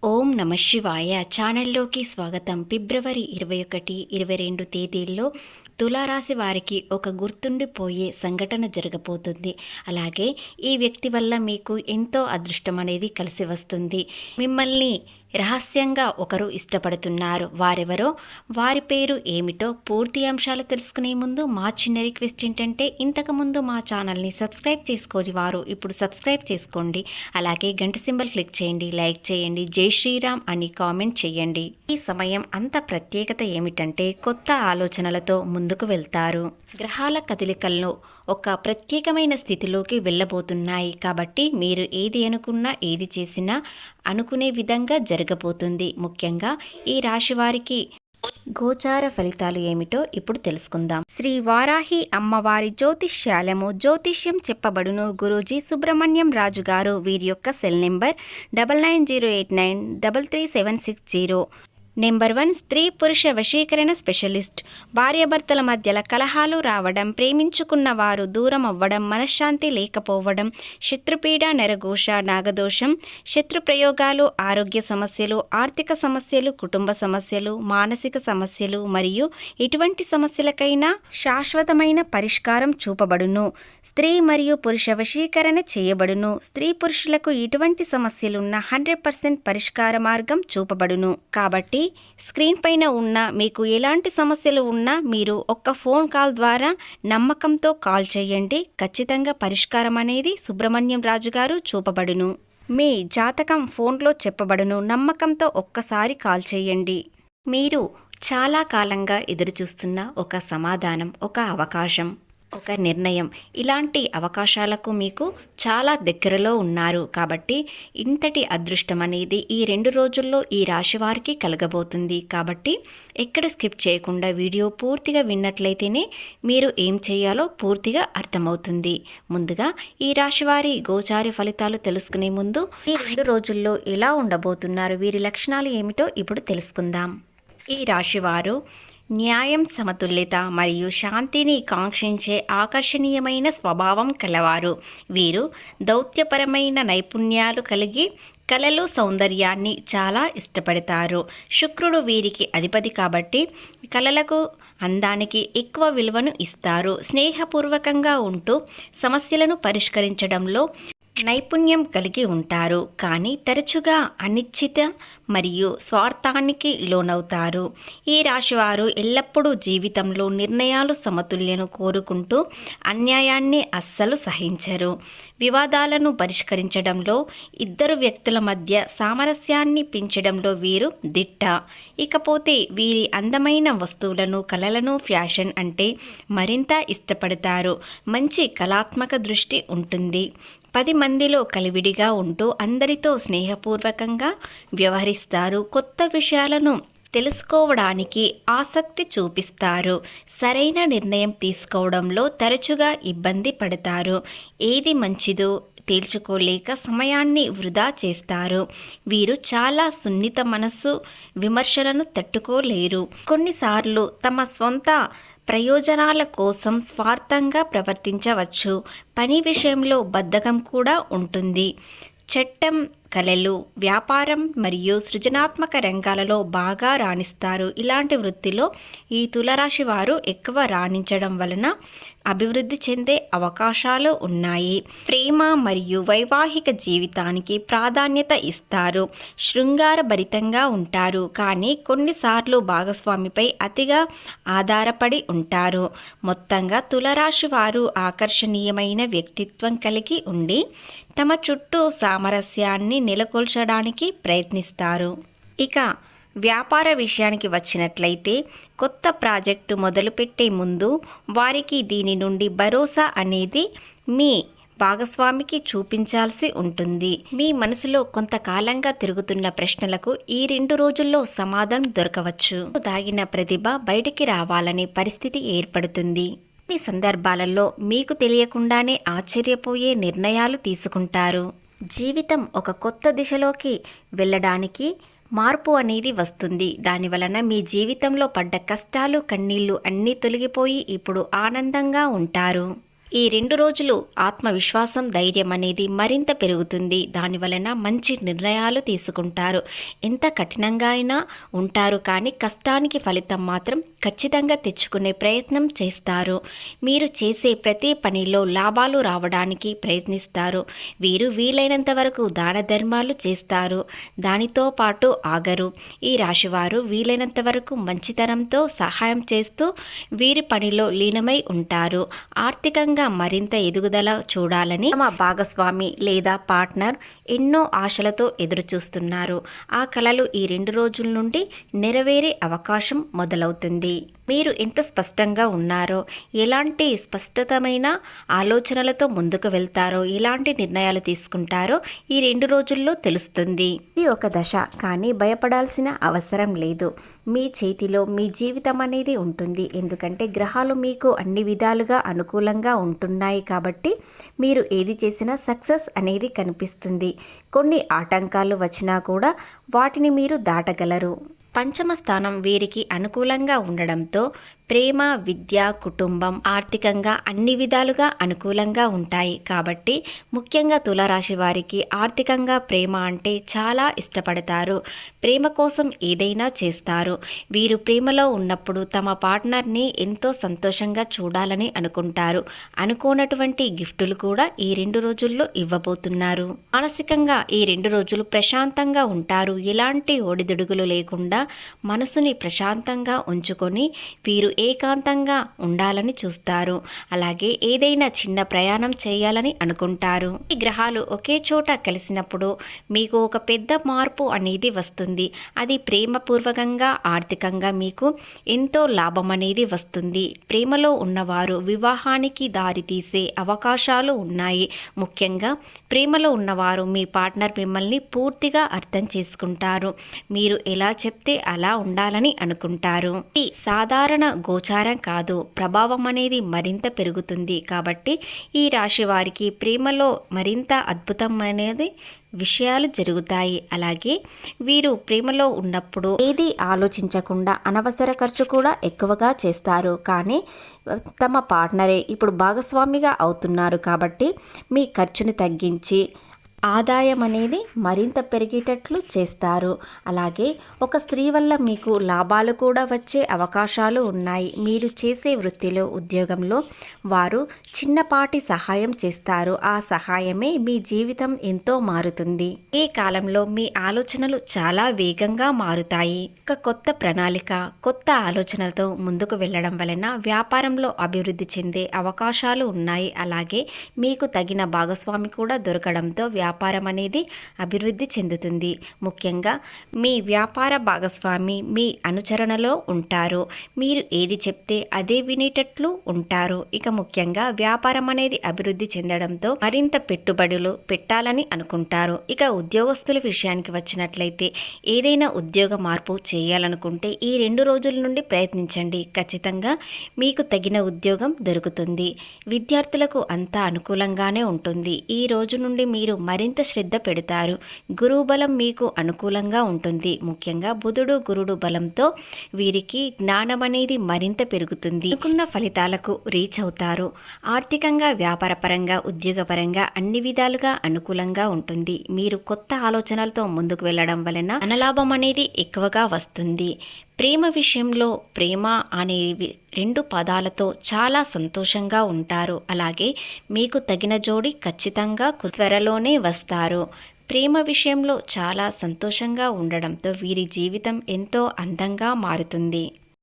ఓం నమ శివాయ ఛానల్లోకి స్వాగతం. ఫిబ్రవరి 21, 22 తేదీల్లో తులారాశి వారికి ఒక గుర్తుండిపోయే సంఘటన జరగబోతుంది. అలాగే ఈ వ్యక్తి వల్ల మీకు ఎంతో అదృష్టం అనేది కలిసి వస్తుంది. మిమ్మల్ని రహస్యంగా ఒకరు ఇష్టపడుతున్నారు. వారెవరో, వారి పేరు ఏమిటో పూర్తి అంశాలు తెలుసుకునే ముందు మా చిన్న రిక్వెస్ట్ ఏంటంటే, ఇంతకుముందు మా ఛానల్ని సబ్స్క్రైబ్ చేసుకోని వారు ఇప్పుడు సబ్స్క్రైబ్ చేసుకోండి. అలాగే గంట సింబల్ క్లిక్ చేయండి, లైక్ చేయండి, జై శ్రీరామ్ అని కామెంట్ చేయండి. ఈ సమయం అంత ప్రత్యేకత ఏమిటంటే, కొత్త ఆలోచనలతో ముందుకు వెళ్తారు. గ్రహాల కదలికల్లో ఒక ప్రత్యేకమైన స్థితిలోకి వెళ్ళబోతున్నాయి. కాబట్టి మీరు ఏది అనుకున్నా, ఏది చేసినా అనుకునే విధంగా జరగబోతుంది. ముఖ్యంగా ఈ రాశి వారికి గోచార ఫలితాలు ఏమిటో ఇప్పుడు తెలుసుకుందాం. శ్రీ వారాహి అమ్మవారి జ్యోతిష్యాలము జ్యోతిష్యం చెప్పబడును. గురూజీ సుబ్రహ్మణ్యం రాజు గారు. వీరి యొక్క సెల్ నెంబర్ 9908933760. నెంబర్ 1 స్త్రీ పురుష వశీకరణ స్పెషలిస్ట్. భార్యాభర్తల మధ్యల కలహాలు రావడం, ప్రేమించుకున్న వారు దూరం అవ్వడం, మనశ్శాంతి లేకపోవడం, శత్రుపీడ, నరఘోష, నాగదోషం, శత్రు ప్రయోగాలు, ఆరోగ్య సమస్యలు, ఆర్థిక సమస్యలు, కుటుంబ సమస్యలు, మానసిక సమస్యలు మరియు ఇటువంటి సమస్యలకైనా శాశ్వతమైన పరిష్కారం చూపబడును. స్త్రీ మరియు పురుష వశీకరణ చేయబడును. స్త్రీ పురుషులకు ఇటువంటి సమస్యలున్న 100% పరిష్కార మార్గం చూపబడును. కాబట్టి స్క్రీన్ పైన ఉన్న మీకు ఎలాంటి సమస్యలు ఉన్నా మీరు ఒక్క ఫోన్ కాల్ ద్వారా నమ్మకంతో కాల్ చేయండి. ఖచ్చితంగా పరిష్కారం అనేది సుబ్రహ్మణ్యం రాజు గారు చూపబడును. మీ జాతకం ఫోన్లో చెప్పబడును. నమ్మకంతో ఒక్కసారి కాల్ చేయండి. మీరు చాలా కాలంగా ఎదురుచూస్తున్న ఒక సమాధానం, ఒక అవకాశం, ఒక నిర్ణయం, ఇలాంటి అవకాశాలకు మీకు చాలా దగ్గరలో ఉన్నారు. కాబట్టి ఇంతటి అదృష్టం అనేది ఈ 2 రోజుల్లో ఈ రాశి వారికి కలగబోతుంది. కాబట్టి ఎక్కడ స్కిప్ చేయకుండా వీడియో పూర్తిగా విన్నట్లయితేనే మీరు ఏం చేయాలో పూర్తిగా అర్థమవుతుంది. ముందుగా ఈ రాశి వారి గోచారి ఫలితాలు తెలుసుకునే ముందు ఈ 2 రోజుల్లో ఎలా ఉండబోతున్నారు, వీరి లక్షణాలు ఏమిటో ఇప్పుడు తెలుసుకుందాం. ఈ రాశివారు న్యాయం, సమతుల్యత మరియు శాంతిని కాంక్షించే ఆకర్షణీయమైన స్వభావం కలవారు. వీరు దౌత్యపరమైన నైపుణ్యాలు కలిగి కళలు, సౌందర్యాన్ని చాలా ఇష్టపడతారు. శుక్రుడు వీరికి అధిపతి కాబట్టి కళలకు, అందానికి ఎక్కువ విలువను ఇస్తారు. స్నేహపూర్వకంగా ఉంటూ సమస్యలను పరిష్కరించడంలో నైపుణ్యం కలిగి ఉంటారు. కానీ తరచుగా అనిశ్చిత మరియు స్వార్థానికి లోనవుతారు. ఈ రాశివారు ఎల్లప్పుడూ జీవితంలో నిర్ణయాలు, సమతుల్యను కోరుకుంటూ అన్యాయాన్ని అస్సలు సహించరు. వివాదాలను పరిష్కరించడంలో, ఇద్దరు వ్యక్తుల మధ్య సామరస్యాన్ని పెంచడంలో వీరు దిట్ట. ఇకపోతే వీరి అందమైన వస్తువులను, కళలను, ఫ్యాషన్ అంటే మరింత ఇష్టపడతారు. మంచి కళాత్మక దృష్టి ఉంటుంది. 10 మందిలో కలివిడిగా ఉంటూ అందరితో స్నేహపూర్వకంగా వ్యవహరిస్తారు. కొత్త విషయాలను తెలుసుకోవడానికి ఆసక్తి చూపిస్తారు. సరైన నిర్ణయం తీసుకోవడంలో తరచుగా ఇబ్బంది పడతారు. ఏది మంచిదో తేల్చుకోలేక సమయాన్ని వృధా చేస్తారు. వీరు చాలా సున్నిత మనస్సు, విమర్శలను తట్టుకోలేరు. కొన్నిసార్లు తమ సొంత ప్రయోజనాల కోసం స్వార్థంగా ప్రవర్తించవచ్చు. పని విషయంలో బద్ధకం కూడా ఉంటుంది. చట్టం, కళలు, వ్యాపారం మరియు సృజనాత్మక రంగాలలో బాగా రాణిస్తారు. ఇలాంటి వృత్తిలో ఈ తులారాశి వారు ఎక్కువ రాణించడం వలన అభివృద్ధి చెందే అవకాశాలు ఉన్నాయి. ప్రేమ మరియు వైవాహిక జీవితానికి ప్రాధాన్యత ఇస్తారు. శృంగారభరితంగా ఉంటారు. కానీ కొన్నిసార్లు భాగస్వామిపై అతిగా ఆధారపడి ఉంటారు. మొత్తంగా తులారాశి వారు ఆకర్షణీయమైన వ్యక్తిత్వం కలిగి ఉండి తమ చుట్టూ సామరస్యాన్ని నెలకొల్చడానికి ప్రయత్నిస్తారు. ఇక వ్యాపార విషయానికి వచ్చినట్లయితే కొత్త ప్రాజెక్టు మొదలుపెట్టే ముందు వారికి దీని నుండి భరోసా అనేది మీ భాగస్వామికి చూపించాల్సి ఉంటుంది. మీ మనసులో కొంతకాలంగా తిరుగుతున్న ప్రశ్నలకు ఈ 2 రోజుల్లో సమాధానం దొరకవచ్చు. దాగిన ప్రతిభ బయటికి రావాలనే పరిస్థితి ఏర్పడుతుంది. ఈ సందర్భాలలో మీకు తెలియకుండానే ఆశ్చర్యపోయే నిర్ణయాలు తీసుకుంటారు. జీవితం ఒక కొత్త దిశలోకి వెళ్ళడానికి మార్పు అనేది వస్తుంది. దాని వలన మీ జీవితంలో పడ్డ కష్టాలు, కన్నీళ్లు అన్నీ తొలగిపోయి ఇప్పుడు ఆనందంగా ఉంటారు. ఈ 2 రోజులు ఆత్మవిశ్వాసం, ధైర్యం అనేది మరింత పెరుగుతుంది. దాని వలన మంచి నిర్ణయాలు తీసుకుంటారు. ఎంత కఠినంగా అయినా ఉంటారు, కానీ కష్టానికి ఫలితం మాత్రం ఖచ్చితంగా తెచ్చుకునే ప్రయత్నం చేస్తారు. మీరు చేసే ప్రతి పనిలో లాభాలు రావడానికి ప్రయత్నిస్తారు. వీరు వీలైనంత వరకు దాన ధర్మాలు చేస్తారు. దానితో పాటు ఆగరు. ఈ రాశివారు వీలైనంత వరకు మంచితనంతో సహాయం చేస్తూ వీరి పనిలో లీనమై ఉంటారు. ఆర్థికంగా మరింత ఎదుగుదల చూడాలని తమ భాగస్వామి లేదా పార్ట్నర్ ఎన్నో ఆశలతో ఎదురుచూస్తున్నారు. ఆ కలలు ఈ 2 రోజుల నుండి నెరవేరే అవకాశం మొదలవుతుంది. మీరు ఎంత స్పష్టంగా ఉన్నారో, ఎలాంటి స్పష్టతమైన ఆలోచనలతో ముందుకు వెళ్తారో, ఎలాంటి నిర్ణయాలు తీసుకుంటారో ఈ 2 రోజుల్లో తెలుస్తుంది. ఇది ఒక దశ, కానీ భయపడాల్సిన అవసరం లేదు. మీ చేతిలో మీ జీవితం అనేది ఉంటుంది. ఎందుకంటే గ్రహాలు మీకు అన్ని విధాలుగా అనుకూలంగా ఉంటున్నాయి కాబట్టి మీరు ఏది చేసినా సక్సెస్ అనేది కనిపిస్తుంది. కొన్ని ఆటంకాలు వచ్చినా కూడా వాటిని మీరు దాటగలరు. పంచమ స్థానం వీరికి అనుకూలంగా ఉండడంతో ప్రేమ, విద్య, కుటుంబం, ఆర్థికంగా అన్ని విధాలుగా అనుకూలంగా ఉంటాయి. కాబట్టి ముఖ్యంగా తులారాశి వారికి ఆర్థికంగా ప్రేమ అంటే చాలా ఇష్టపడతారు. ప్రేమ కోసం ఏదైనా చేస్తారు. వీరు ప్రేమలో ఉన్నప్పుడు తమ పార్ట్నర్ని ఎంతో సంతోషంగా చూడాలని అనుకుంటారు. అనుకోనటువంటి గిఫ్టులు కూడా ఈ 2 రోజుల్లో ఇవ్వబోతున్నారు. మానసికంగా ఈ 2 రోజులు ప్రశాంతంగా ఉంటారు. ఎలాంటి ఒడిదుడుగులు లేకుండా మనసుని ప్రశాంతంగా ఉంచుకొని వీరు ఏకాంతంగా ఉండాలని చూస్తారు. అలాగే ఏదైనా చిన్న ప్రయాణం చేయాలని అనుకుంటారు. ఈ గ్రహాలు ఒకే చోట కలిసినప్పుడు మీకు ఒక పెద్ద మార్పు అనేది వస్తుంది. అది ప్రేమపూర్వకంగా, ఆర్థికంగా మీకు ఎంతో లాభం అనేది వస్తుంది. ప్రేమలో ఉన్నవారు వివాహానికి దారితీసే అవకాశాలు ఉన్నాయి. ముఖ్యంగా ప్రేమలో ఉన్నవారు మీ పార్ట్నర్ మిమ్మల్ని పూర్తిగా అర్థం చేసుకుంటారు. మీరు ఎలా చెప్తే అలా ఉండాలని అనుకుంటారు. ఈ సాధారణ గోచారం కాదు, ప్రభావం అనేది మరింత పెరుగుతుంది. కాబట్టి ఈ రాశి వారికి ప్రేమలో మరింత అద్భుతమైనది విషయాలు జరుగుతాయి. అలాగే వీరు ప్రేమలో ఉన్నప్పుడు ఏది ఆలోచించకుండా అనవసర ఖర్చు కూడా ఎక్కువగా చేస్తారు. కానీ తమ పార్ట్నరే ఇప్పుడు భాగస్వామిగా అవుతున్నారు కాబట్టి మీ ఖర్చుని తగ్గించి ఆదాయం అనేది మరింత పెరిగేటట్లు చేస్తారు. అలాగే ఒక స్త్రీ వల్ల మీకు లాభాలు కూడా వచ్చే అవకాశాలు ఉన్నాయి. మీరు చేసే వృత్తిలో, ఉద్యోగంలో వారు చిన్నపాటి సహాయం చేస్తారు. ఆ సహాయమే మీ జీవితం ఎంతో మారుతుంది. ఈ కాలంలో మీ ఆలోచనలు చాలా వేగంగా మారుతాయి. ఒక కొత్త ప్రణాళిక, కొత్త ఆలోచనలతో ముందుకు వెళ్ళడం వలన వ్యాపారంలో అభివృద్ధి చెందే అవకాశాలు ఉన్నాయి. అలాగే మీకు తగిన భాగస్వామి కూడా దొరకడంతో వ్యాపారం అనేది అభివృద్ధి చెందుతుంది. ముఖ్యంగా మీ వ్యాపార భాగస్వామి మీ అనుచరణలో ఉంటారు. మీరు ఏది చెప్తే అదే వినేటట్లు ఉంటారు. ఇక ముఖ్యంగా వ్యాపారం అనేది అభివృద్ధి చెందడంతో మరింత పెట్టుబడులు పెట్టాలని అనుకుంటారు. ఇక ఉద్యోగస్తుల విషయానికి వచ్చినట్లయితే ఏదైనా ఉద్యోగ మార్పు చేయాలనుకుంటే ఈ 2 రోజుల నుండి ప్రయత్నించండి. ఖచ్చితంగా మీకు తగిన ఉద్యోగం దొరుకుతుంది. విద్యార్థులకు అంతా అనుకూలంగానే ఉంటుంది. ఈ రోజు నుండి మీరు మరింత శ్రద్ధ పెడతారు. గురువు బలం మీకు అనుకూలంగా ఉంటుంది. ముఖ్యంగా బుధుడు, గురుడు బలంతో వీరికి జ్ఞానం అనేది మరింత పెరుగుతుంది. అనుకున్న ఫలితాలకు రీచ్ అవుతారు. ఆర్థికంగా, వ్యాపారపరంగా, ఉద్యోగపరంగా అన్ని విధాలుగా అనుకూలంగా ఉంటుంది. మీరు కొత్త ఆలోచనలతో ముందుకు వెళ్ళడం వలన ధనలాభం అనేది ఎక్కువగా వస్తుంది. ప్రేమ విషయంలో ప్రేమ అనే 2 పదాలతో చాలా సంతోషంగా ఉంటారు. అలాగే మీకు తగిన జోడి ఖచ్చితంగా త్వరలోనే వస్తారు. ప్రేమ విషయంలో చాలా సంతోషంగా ఉండడంతో వీరి జీవితం ఎంతో అందంగా మారుతుంది.